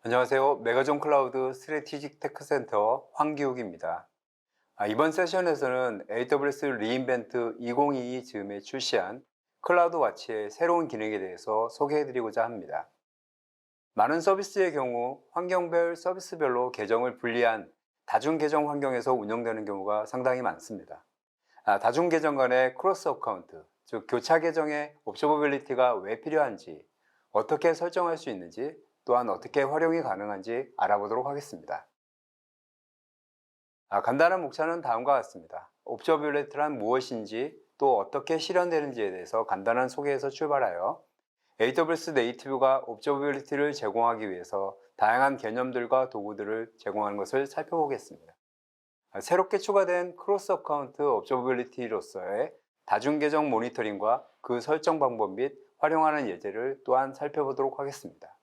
안녕하세요. 메가존 클라우드 스트래티직 테크센터 황기욱입니다. 이번 세션에서는 AWS 리인벤트 2022 즈음에 출시한 클라우드 와치의 새로운 기능에 대해서 소개해드리고자 합니다. 많은 서비스의 경우 환경별 서비스별로 계정을 분리한 다중 계정 환경에서 운영되는 경우가 상당히 많습니다. 다중 계정 간의 크로스 어카운트, 즉 교차 계정의 옵저버빌리티가 왜 필요한지, 어떻게 설정할 수 있는지, 또한 어떻게 활용이 가능한지 알아보도록 하겠습니다. 간단한 목차는 다음과 같습니다. 옵저버빌리티란 무엇인지, 또 어떻게 실현되는지에 대해서 간단한 소개에서 출발하여 AWS 네이티브가 옵저버빌리티를 제공하기 위해서 다양한 개념들과 도구들을 제공하는 것을 살펴보겠습니다. 새롭게 추가된 크로스 어카운트 옵저버빌리티로서의 다중 계정 모니터링과 그 설정 방법 및 활용하는 예제를 또한 살펴보도록 하겠습니다.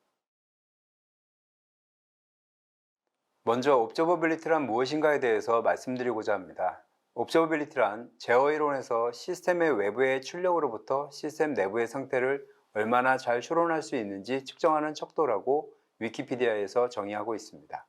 먼저 옵저버빌리티란 무엇인가에 대해서 말씀드리고자 합니다. 옵저버빌리티란 제어 이론에서 시스템의 외부의 출력으로부터 시스템 내부의 상태를 얼마나 잘 추론할 수 있는지 측정하는 척도라고 위키피디아에서 정의하고 있습니다.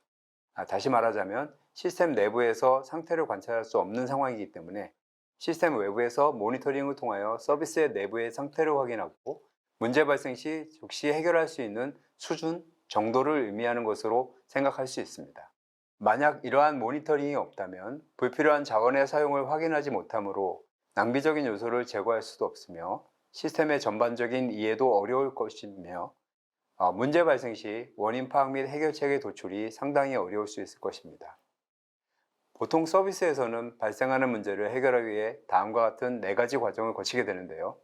다시 말하자면 시스템 내부에서 상태를 관찰할 수 없는 상황이기 때문에 시스템 외부에서 모니터링을 통하여 서비스의 내부의 상태를 확인하고 문제 발생 시 즉시 해결할 수 있는 수준, 정도를 의미하는 것으로 생각할 수 있습니다. 만약 이러한 모니터링이 없다면 불필요한 자원의 사용을 확인하지 못하므로 낭비적인 요소를 제거할 수도 없으며 시스템의 전반적인 이해도 어려울 것이며 문제 발생 시 원인 파악 및 해결책의 도출이 상당히 어려울 수 있을 것입니다. 보통 서비스에서는 발생하는 문제를 해결하기 위해 다음과 같은 4가지 과정을 거치게 되는데요.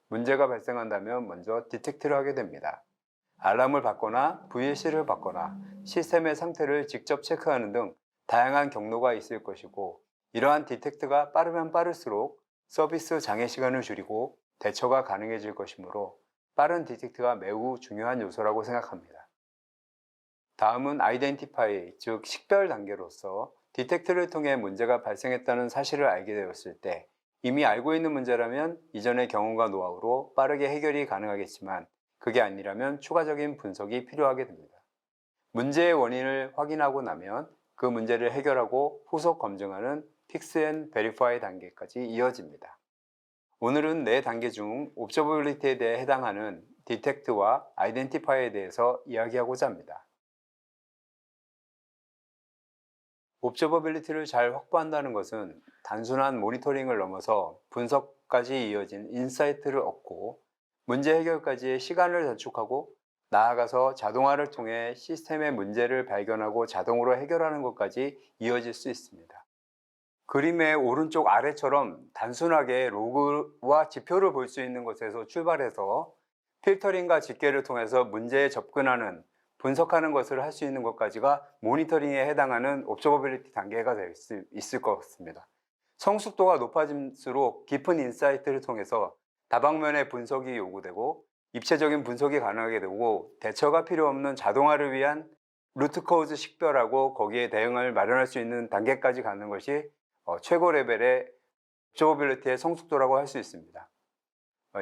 문제가 발생한다면 먼저 디텍트를 하게 됩니다. 알람을 받거나 VLC를 받거나 시스템의 상태를 직접 체크하는 등 다양한 경로가 있을 것이고, 이러한 디텍트가 빠르면 빠를수록 서비스 장애 시간을 줄이고 대처가 가능해질 것이므로 빠른 디텍트가 매우 중요한 요소라고 생각합니다. 다음은 아이덴티파이, 즉 식별 단계로서 디텍트를 통해 문제가 발생했다는 사실을 알게 되었을 때 이미 알고 있는 문제라면 이전의 경험과 노하우로 빠르게 해결이 가능하겠지만, 그게 아니라면 추가적인 분석이 필요하게 됩니다. 문제의 원인을 확인하고 나면 그 문제를 해결하고 후속 검증하는 Fix and Verify 단계까지 이어집니다. 오늘은 4단계 중 옵저버빌리티에 대해 해당하는 디텍트와 아이덴티파이에 대해서 이야기하고자 합니다. 옵저버빌리티를 잘 확보한다는 것은 단순한 모니터링을 넘어서 분석까지 이어진 인사이트를 얻고 문제 해결까지의 시간을 단축하고 나아가서 자동화를 통해 시스템의 문제를 발견하고 자동으로 해결하는 것까지 이어질 수 있습니다. 그림의 오른쪽 아래처럼 단순하게 로그와 지표를 볼 수 있는 것에서 출발해서 필터링과 집계를 통해서 문제에 접근하는, 분석하는 것을 할 수 있는 것까지가 모니터링에 해당하는 옵저버빌리티 단계가 될 수 있을 것 같습니다. 성숙도가 높아질수록 깊은 인사이트를 통해서 다방면의 분석이 요구되고 입체적인 분석이 가능하게 되고 대처가 필요 없는 자동화를 위한 루트 코즈 식별하고 거기에 대응을 마련할 수 있는 단계까지 가는 것이 최고 레벨의 옵저버빌리티의 성숙도라고 할 수 있습니다.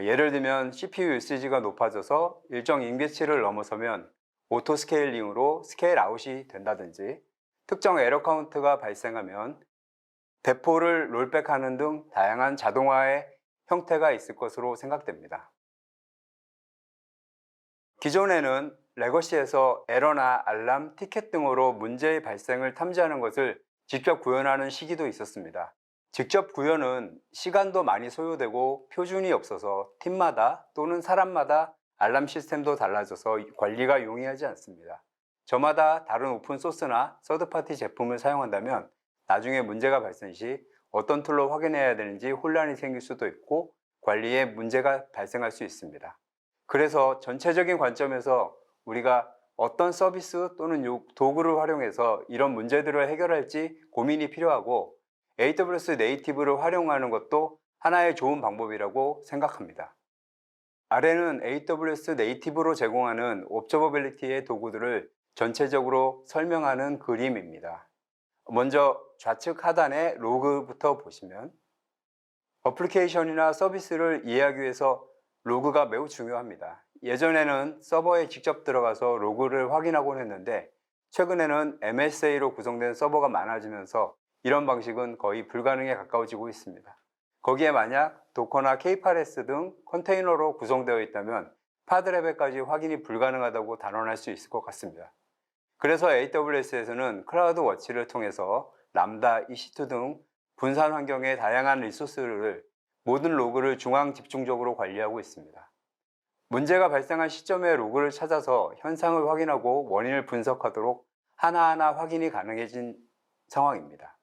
예를 들면 CPU 유시지가 높아져서 일정 임계치를 넘어서면 오토 스케일링으로 스케일 아웃이 된다든지, 특정 에러 카운트가 발생하면 대포를 롤백하는 등 다양한 자동화의 형태가 있을 것으로 생각됩니다. 기존에는 레거시에서 에러나 알람, 티켓 등으로 문제의 발생을 탐지하는 것을 직접 구현하는 시기도 있었습니다. 직접 구현은 시간도 많이 소요되고 표준이 없어서 팀마다 또는 사람마다 알람 시스템도 달라져서 관리가 용이하지 않습니다. 저마다 다른 오픈소스나 서드파티 제품을 사용한다면 나중에 문제가 발생 시 어떤 툴로 확인해야 되는지 혼란이 생길 수도 있고 관리에 문제가 발생할 수 있습니다. 그래서 전체적인 관점에서 우리가 어떤 서비스 또는 도구를 활용해서 이런 문제들을 해결할지 고민이 필요하고, AWS 네이티브를 활용하는 것도 하나의 좋은 방법이라고 생각합니다. 아래는 AWS 네이티브로 제공하는 옵저버빌리티의 도구들을 전체적으로 설명하는 그림입니다. 먼저 좌측 하단의 로그부터 보시면, 어플리케이션이나 서비스를 이해하기 위해서 로그가 매우 중요합니다. 예전에는 서버에 직접 들어가서 로그를 확인하곤 했는데 최근에는 MSA로 구성된 서버가 많아지면서 이런 방식은 거의 불가능에 가까워지고 있습니다. 거기에 만약 도커나 K8s 등 컨테이너로 구성되어 있다면 파드 레벨까지 확인이 불가능하다고 단언할 수 있을 것 같습니다. 그래서 AWS에서는 클라우드 워치를 통해서 람다, EC2 등 분산 환경의 다양한 리소스를 모든 로그를 중앙 집중적으로 관리하고 있습니다. 문제가 발생한 시점의 로그를 찾아서 현상을 확인하고 원인을 분석하도록 하나하나 확인이 가능해진 상황입니다.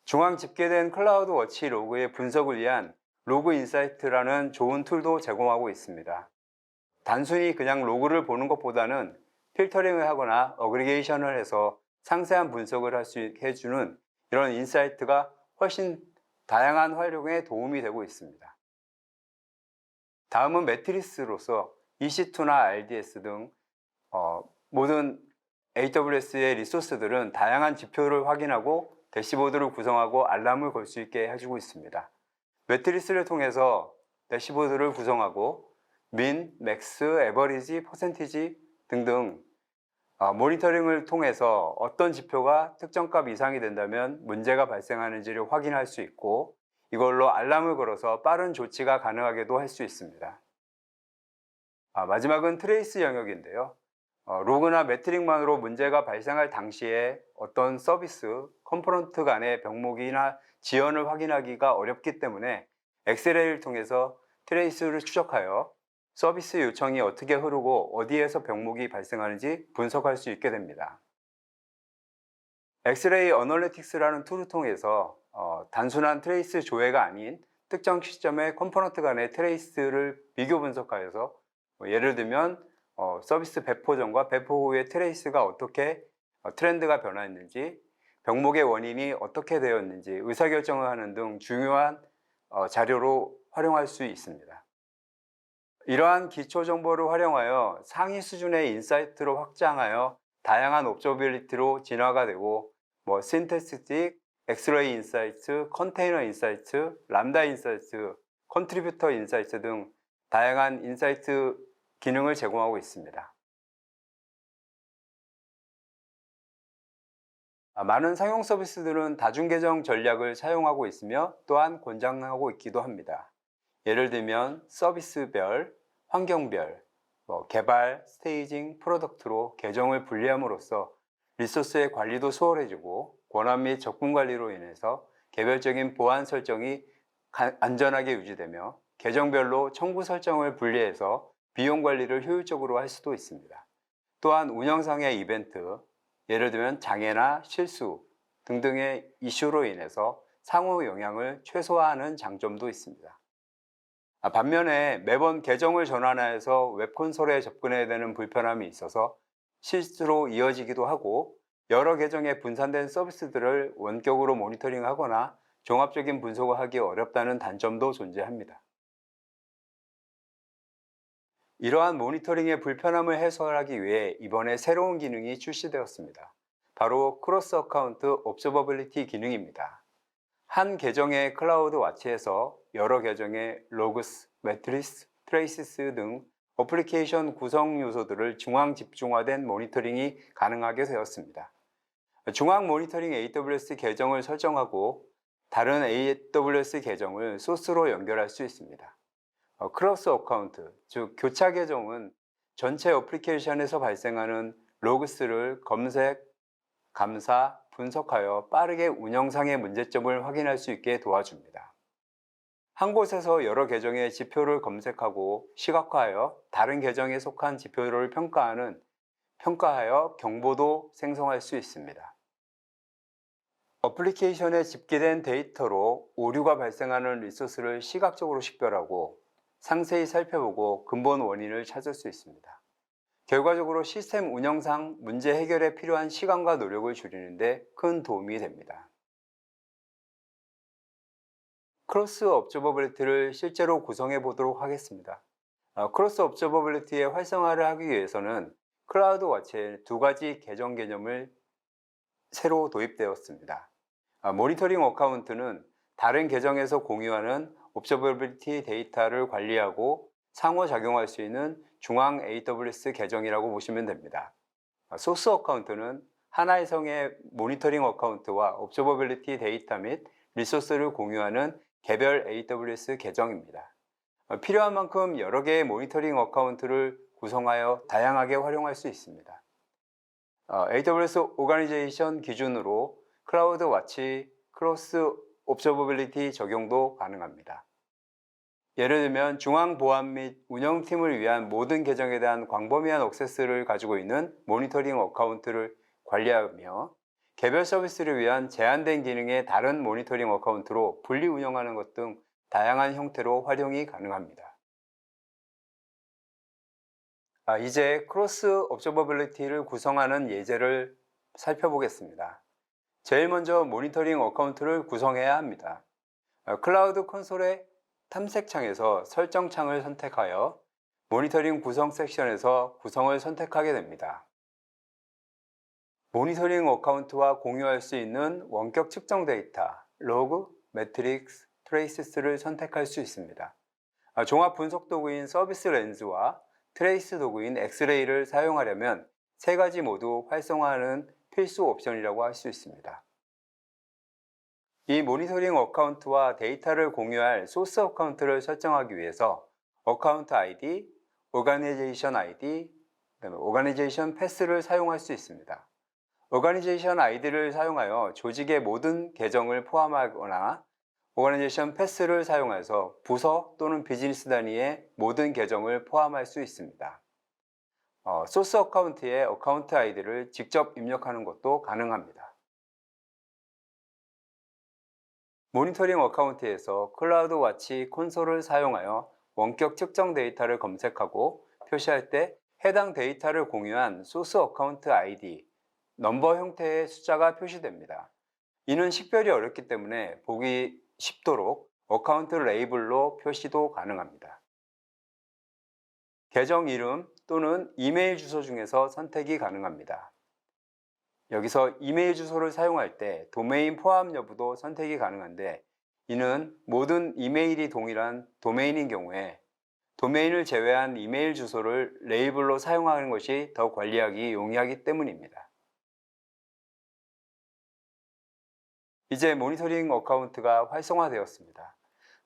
중앙 집계된 클라우드 워치 로그의 분석을 위한 로그 인사이트라는 좋은 툴도 제공하고 있습니다. 단순히 그냥 로그를 보는 것보다는 필터링을 하거나 어그리게이션을 해서 상세한 분석을 할 수 있게 해주는 이런 인사이트가 훨씬 다양한 활용에 도움이 되고 있습니다. 다음은 매트리스로서 EC2나 RDS 등 모든 AWS의 리소스들은 다양한 지표를 확인하고 대시보드를 구성하고 알람을 걸 수 있게 해주고 있습니다. 매트리스를 통해서 대시보드를 구성하고 민, 맥스, 에버리지, 퍼센티지 등등 모니터링을 통해서 어떤 지표가 특정 값 이상이 된다면 문제가 발생하는지를 확인할 수 있고 이걸로 알람을 걸어서 빠른 조치가 가능하게도 할 수 있습니다. 마지막은 트레이스 영역인데요. 로그나 매트릭만으로 문제가 발생할 당시에 어떤 서비스, 컴포넌트 간의 병목이나 지연을 확인하기가 어렵기 때문에 엑스레이를 통해서 트레이스를 추적하여 서비스 요청이 어떻게 흐르고 어디에서 병목이 발생하는지 분석할 수 있게 됩니다. 엑스레이 어널리틱스라는 툴을 통해서 단순한 트레이스 조회가 아닌 특정 시점의 컴포넌트 간의 트레이스를 비교 분석하여서 예를 들면 서비스 배포 전과 배포 후의 트레이스가 어떻게 트렌드가 변화했는지 병목의 원인이 어떻게 되었는지 의사결정을 하는 등 중요한 자료로 활용할 수 있습니다. 이러한 기초 정보를 활용하여 상위 수준의 인사이트로 확장하여 다양한 옵저비리티로 진화가 되고 신테스틱, 엑스레이 인사이트, 컨테이너 인사이트, 람다 인사이트, 컨트리뷰터 인사이트 등 다양한 인사이트 기능을 제공하고 있습니다. 많은 상용 서비스들은 다중계정 전략을 사용하고 있으며 또한 권장하고 있기도 합니다. 예를 들면 서비스별, 환경별, 개발, 스테이징, 프로덕트로 계정을 분리함으로써 리소스의 관리도 수월해지고 권한 및 접근 관리로 인해서 개별적인 보안 설정이 안전하게 유지되며 계정별로 청구 설정을 분리해서 비용 관리를 효율적으로 할 수도 있습니다. 또한 운영상의 이벤트, 예를 들면 장애나 실수 등등의 이슈로 인해서 상호 영향을 최소화하는 장점도 있습니다. 반면에 매번 계정을 전환해서 웹콘솔에 접근해야 되는 불편함이 있어서 실수로 이어지기도 하고 여러 계정에 분산된 서비스들을 원격으로 모니터링하거나 종합적인 분석을 하기 어렵다는 단점도 존재합니다. 이러한 모니터링의 불편함을 해소하기 위해 이번에 새로운 기능이 출시되었습니다. 바로 크로스 어카운트 옵저버빌리티 기능입니다. 한 계정의 클라우드 와치에서 여러 계정의 로그스, 매트리스, 트레이시스 등 어플리케이션 구성 요소들을 중앙 집중화된 모니터링이 가능하게 되었습니다. 중앙 모니터링 AWS 계정을 설정하고 다른 AWS 계정을 소스로 연결할 수 있습니다. 크로스 어카운트, 즉 교차 계정은 전체 어플리케이션에서 발생하는 로그스를 검색, 감사, 분석하여 빠르게 운영상의 문제점을 확인할 수 있게 도와줍니다. 한 곳에서 여러 계정의 지표를 검색하고 시각화하여 다른 계정에 속한 지표를 평가하여 경보도 생성할 수 있습니다. 어플리케이션에 집계된 데이터로 오류가 발생하는 리소스를 시각적으로 식별하고 상세히 살펴보고 근본 원인을 찾을 수 있습니다. 결과적으로 시스템 운영상 문제 해결에 필요한 시간과 노력을 줄이는 데 큰 도움이 됩니다. 크로스 업저버빌리티를 실제로 구성해 보도록 하겠습니다. 크로스 업저버빌리티의 활성화를 하기 위해서는 클라우드 와치에 두 가지 계정 개념을 새로 도입되었습니다. 모니터링 어카운트는 다른 계정에서 공유하는 옵저버빌리티 데이터를 관리하고 상호작용할 수 있는 중앙 AWS 계정이라고 보시면 됩니다. 소스 어카운트는 하나의 성의 모니터링 어카운트와 옵저버빌리티 데이터 및 리소스를 공유하는 개별 AWS 계정입니다. 필요한 만큼 여러 개의 모니터링 어카운트를 구성하여 다양하게 활용할 수 있습니다. AWS 오가니제이션 기준으로 클라우드 와치 크로스 옵저버빌리티 적용도 가능합니다. 예를 들면 중앙 보안 및 운영팀을 위한 모든 계정에 대한 광범위한 액세스를 가지고 있는 모니터링 어카운트를 관리하며 개별 서비스를 위한 제한된 기능의 다른 모니터링 어카운트로 분리 운영하는 것 등 다양한 형태로 활용이 가능합니다. 이제 크로스 옵저버빌리티를 구성하는 예제를 살펴보겠습니다. 제일 먼저 모니터링 어카운트를 구성해야 합니다. 클라우드 콘솔의 탐색창에서 설정창을 선택하여 모니터링 구성 섹션에서 구성을 선택하게 됩니다. 모니터링 어카운트와 공유할 수 있는 원격 측정 데이터, 로그, 매트릭스, 트레이스를 선택할 수 있습니다. 종합 분석 도구인 서비스 렌즈와 트레이스 도구인 엑스레이를 사용하려면 세 가지 모두 활성화하는 필수 옵션이라고 할 수 있습니다. 이 모니터링 어카운트와 데이터를 공유할 소스 어카운트를 설정하기 위해서 어카운트 ID, 오가니제이션 ID, 오가니제이션 패스를 사용할 수 있습니다. 오가니제이션 ID를 사용하여 조직의 모든 계정을 포함하거나 오가니제이션 패스를 사용해서 부서 또는 비즈니스 단위의 모든 계정을 포함할 수 있습니다. 소스 어카운트에 어카운트 아이디를 직접 입력하는 것도 가능합니다. 모니터링 어카운트에서 클라우드 와치 콘솔을 사용하여 원격 측정 데이터를 검색하고 표시할 때 해당 데이터를 공유한 소스 어카운트 아이디, 넘버 형태의 숫자가 표시됩니다. 이는 식별이 어렵기 때문에 보기 쉽도록 어카운트 레이블로 표시도 가능합니다. 계정 이름 또는 이메일 주소 중에서 선택이 가능합니다. 여기서 이메일 주소를 사용할 때 도메인 포함 여부도 선택이 가능한데 이는 모든 이메일이 동일한 도메인인 경우에 도메인을 제외한 이메일 주소를 레이블로 사용하는 것이 더 관리하기 용이하기 때문입니다. 이제 모니터링 어카운트가 활성화되었습니다.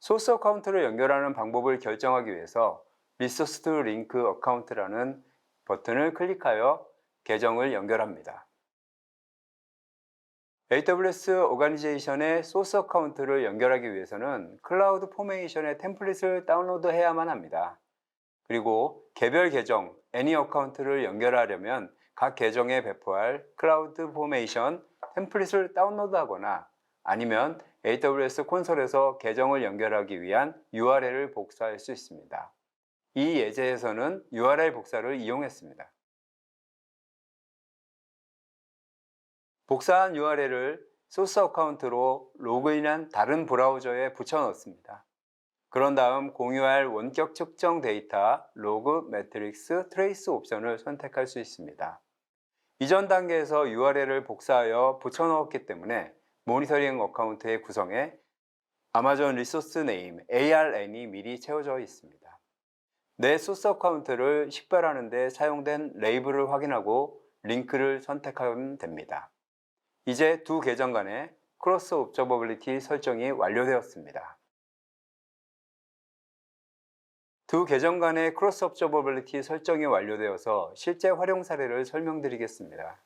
소스 어카운트를 연결하는 방법을 결정하기 위해서 리소스 링크 어카운트라는 버튼을 클릭하여 계정을 연결합니다. AWS 오가니제이션의 소스 어카운트를 연결하기 위해서는 클라우드 포메이션의 템플릿을 다운로드해야만 합니다. 그리고 개별 계정, 애니 어카운트를 연결하려면 각 계정에 배포할 클라우드 포메이션 템플릿을 다운로드하거나 아니면 AWS 콘솔에서 계정을 연결하기 위한 URL을 복사할 수 있습니다. 이 예제에서는 URL 복사를 이용했습니다. 복사한 URL을 소스 어카운트로 로그인한 다른 브라우저에 붙여 넣습니다. 그런 다음 공유할 원격 측정 데이터, 로그, 매트릭스, 트레이스 옵션을 선택할 수 있습니다. 이전 단계에서 URL을 복사하여 붙여 넣었기 때문에 모니터링 어카운트의 구성에 아마존 리소스 네임, ARN이 미리 채워져 있습니다. 내 소스 어카운트를 식별하는 데 사용된 레이블을 확인하고 링크를 선택하면 됩니다. 이제 두 계정 간의 크로스 옵저버빌리티 설정이 완료되었습니다. 두 계정 간의 크로스 옵저버빌리티 설정이 완료되어서 실제 활용 사례를 설명드리겠습니다.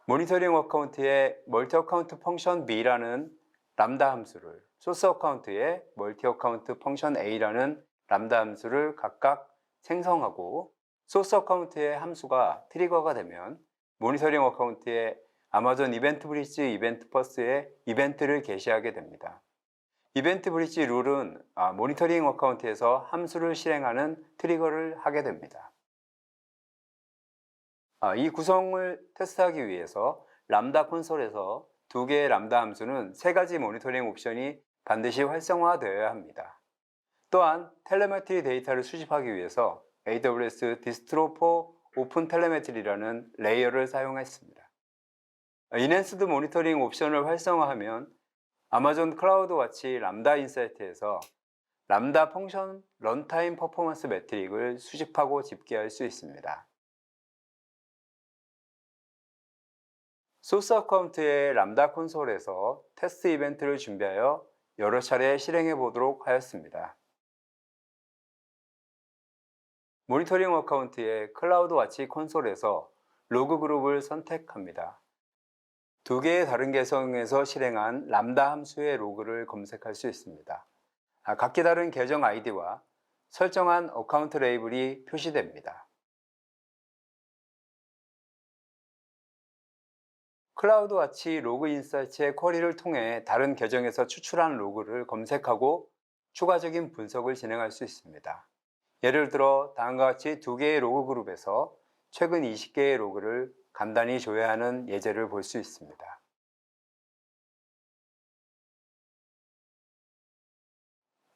모니터링 어카운트의 멀티 어카운트 펑션 B라는 람다 함수를 소스 어카운트의 멀티 어카운트 펑션 A라는 람다 함수를 각각 생성하고 소스 어카운트의 함수가 트리거가 되면 모니터링 어카운트의 아마존 이벤트 브릿지 이벤트 버스에 이벤트를 게시하게 됩니다. 이벤트 브릿지 룰은 모니터링 어카운트에서 함수를 실행하는 트리거를 하게 됩니다. 이 구성을 테스트하기 위해서 람다 콘솔에서 두 개의 람다 함수는 세 가지 모니터링 옵션이 반드시 활성화되어야 합니다. 또한 텔레메트리 데이터를 수집하기 위해서 AWS 디스트로 포 오픈 텔레메트리라는 레이어를 사용했습니다. 인핸스드 모니터링 옵션을 활성화하면 아마존 클라우드 와치 람다 인사이트에서 람다 펑션 런타임 퍼포먼스 매트릭을 수집하고 집계할 수 있습니다. 소스 어카운트의 람다 콘솔에서 테스트 이벤트를 준비하여 여러 차례 실행해 보도록 하였습니다. 모니터링 어카운트의 클라우드 와치 콘솔에서 로그 그룹을 선택합니다. 두 개의 다른 계정에서 실행한 람다 함수의 로그를 검색할 수 있습니다. 각기 다른 계정 아이디와 설정한 어카운트 레이블이 표시됩니다. 클라우드 와치 로그 인사이트의 쿼리를 통해 다른 계정에서 추출한 로그를 검색하고 추가적인 분석을 진행할 수 있습니다. 예를 들어 다음과 같이 두 개의 로그 그룹에서 최근 20개의 로그를 간단히 조회하는 예제를 볼 수 있습니다.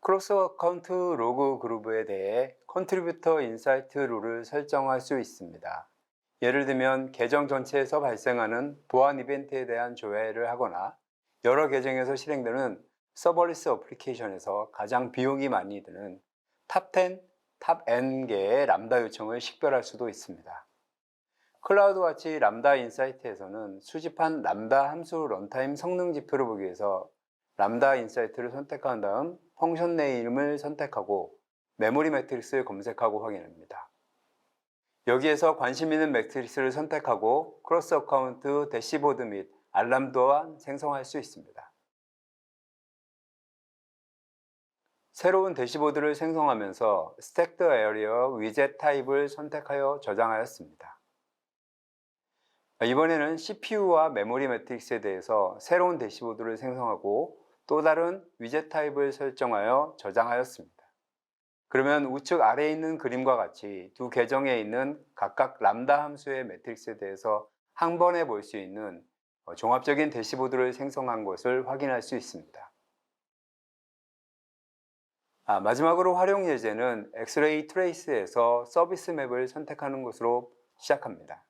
크로스 어카운트 로그 그룹에 대해 컨트리뷰터 인사이트 룰을 설정할 수 있습니다. 예를 들면 계정 전체에서 발생하는 보안 이벤트에 대한 조회를 하거나 여러 계정에서 실행되는 서버리스 어플리케이션에서 가장 비용이 많이 드는 탑 10, 탑 N개의 람다 요청을 식별할 수도 있습니다. 클라우드와치 람다 인사이트에서는 수집한 람다 함수 런타임 성능 지표를 보기 위해서 람다 인사이트를 선택한 다음 펑션 네임을 선택하고 메모리 매트릭스를 검색하고 확인합니다. 여기에서 관심 있는 매트릭스를 선택하고 크로스 어카운트 대시보드 및 알람 또한 생성할 수 있습니다. 새로운 대시보드를 생성하면서 스택드 에어리어 위젯 타입을 선택하여 저장하였습니다. 이번에는 CPU와 메모리 매트릭스에 대해서 새로운 대시보드를 생성하고 또 다른 위젯 타입을 설정하여 저장하였습니다. 그러면 우측 아래에 있는 그림과 같이 두 계정에 있는 각각 람다 함수의 매트릭스에 대해서 한 번에 볼 수 있는 종합적인 대시보드를 생성한 것을 확인할 수 있습니다. 마지막으로 활용 예제는 엑스레이 트레이스에서 서비스 맵을 선택하는 것으로 시작합니다.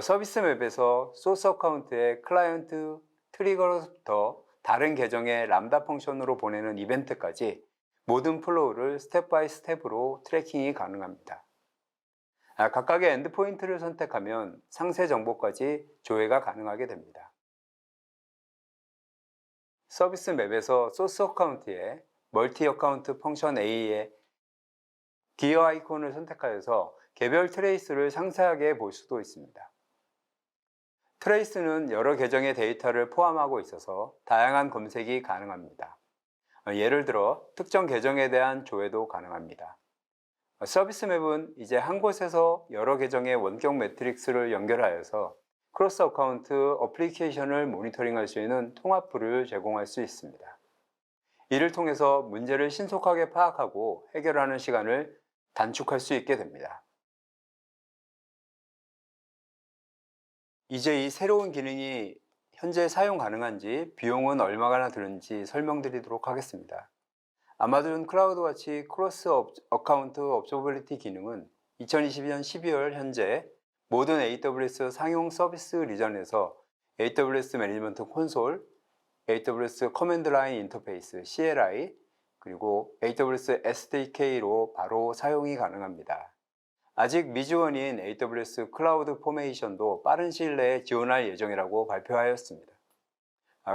서비스 맵에서 소스 어카운트의 클라이언트 트리거로부터 다른 계정의 람다 펑션으로 보내는 이벤트까지 모든 플로우를 스텝 바이 스텝으로 트래킹이 가능합니다. 각각의 엔드포인트를 선택하면 상세 정보까지 조회가 가능하게 됩니다. 서비스 맵에서 소스 어카운트에 멀티 어카운트 펑션 A의 기어 아이콘을 선택하여서 개별 트레이스를 상세하게 볼 수도 있습니다. 트레이스는 여러 계정의 데이터를 포함하고 있어서 다양한 검색이 가능합니다. 예를 들어 특정 계정에 대한 조회도 가능합니다. 서비스 맵은 이제 한 곳에서 여러 계정의 원격 매트릭스를 연결하여서 크로스 어카운트 어플리케이션을 모니터링할 수 있는 통합부를 제공할 수 있습니다. 이를 통해서 문제를 신속하게 파악하고 해결하는 시간을 단축할 수 있게 됩니다. 이제 이 새로운 기능이 현재 사용 가능한지 비용은 얼마나 드는지 설명드리도록 하겠습니다. 아마존 클라우드와치 크로스 어카운트 업저버빌리티 기능은 2022년 12월 현재 모든 AWS 상용 서비스 리전에서 AWS 매니지먼트 콘솔, AWS 커맨드 라인 인터페이스 CLI, 그리고 AWS SDK로 바로 사용이 가능합니다. 아직 미지원인 AWS 클라우드 포메이션도 빠른 시일 내에 지원할 예정이라고 발표하였습니다.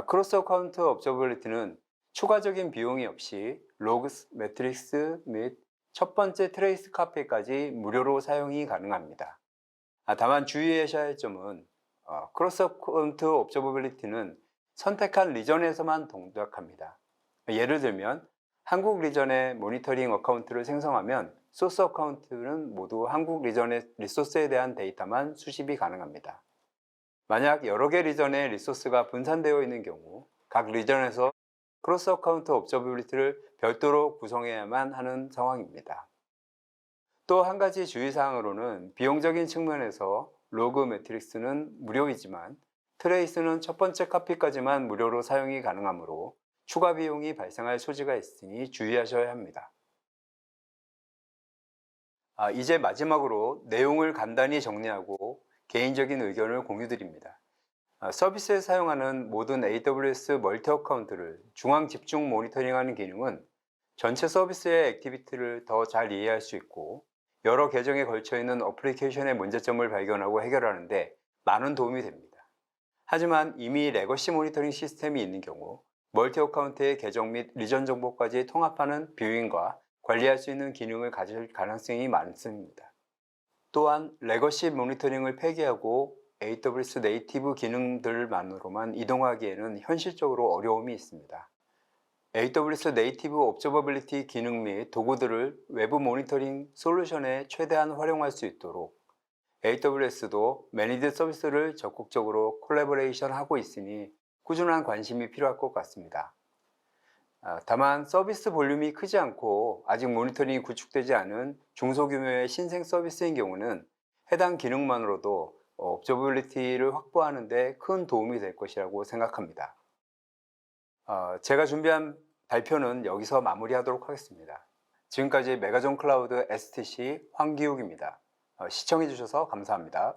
크로스 어카운트 업저버빌리티는 추가적인 비용이 없이 로그 매트릭스 및 첫 번째 트레이스 카피까지 무료로 사용이 가능합니다. 다만 주의하셔야 할 점은 크로스 어카운트 업저버빌리티는 선택한 리전에서만 동작합니다. 예를 들면 한국 리전의 모니터링 어카운트를 생성하면 소스 어카운트는 모두 한국 리전의 리소스에 대한 데이터만 수집이 가능합니다. 만약 여러 개 리전의 리소스가 분산되어 있는 경우 각 리전에서 크로스 어카운트 업저버빌리티를 별도로 구성해야만 하는 상황입니다. 또 한 가지 주의사항으로는 비용적인 측면에서 로그 매트릭스는 무료이지만 트레이스는 첫 번째 카피까지만 무료로 사용이 가능하므로 추가 비용이 발생할 소지가 있으니 주의하셔야 합니다. 이제 마지막으로 내용을 간단히 정리하고 개인적인 의견을 공유드립니다. 서비스에 사용하는 모든 AWS 멀티 어카운트를 중앙 집중 모니터링하는 기능은 전체 서비스의 액티비티를 더 잘 이해할 수 있고 여러 계정에 걸쳐 있는 어플리케이션의 문제점을 발견하고 해결하는데 많은 도움이 됩니다. 하지만 이미 레거시 모니터링 시스템이 있는 경우 멀티 어카운트의 계정 및 리전 정보까지 통합하는 뷰잉과 관리할 수 있는 기능을 가질 가능성이 많습니다. 또한 레거시 모니터링을 폐기하고 AWS 네이티브 기능들만으로만 이동하기에는 현실적으로 어려움이 있습니다. AWS 네이티브 옵저버빌리티 기능 및 도구들을 외부 모니터링 솔루션에 최대한 활용할 수 있도록 AWS도 매니지 서비스를 적극적으로 콜라보레이션 하고 있으니 꾸준한 관심이 필요할 것 같습니다. 다만 서비스 볼륨이 크지 않고 아직 모니터링이 구축되지 않은 중소규모의 신생 서비스인 경우는 해당 기능만으로도 업저버빌리티를 확보하는 데 큰 도움이 될 것이라고 생각합니다. 제가 준비한 발표는 여기서 마무리하도록 하겠습니다. 지금까지 메가존 클라우드 STC 황기욱입니다. 시청해 주셔서 감사합니다.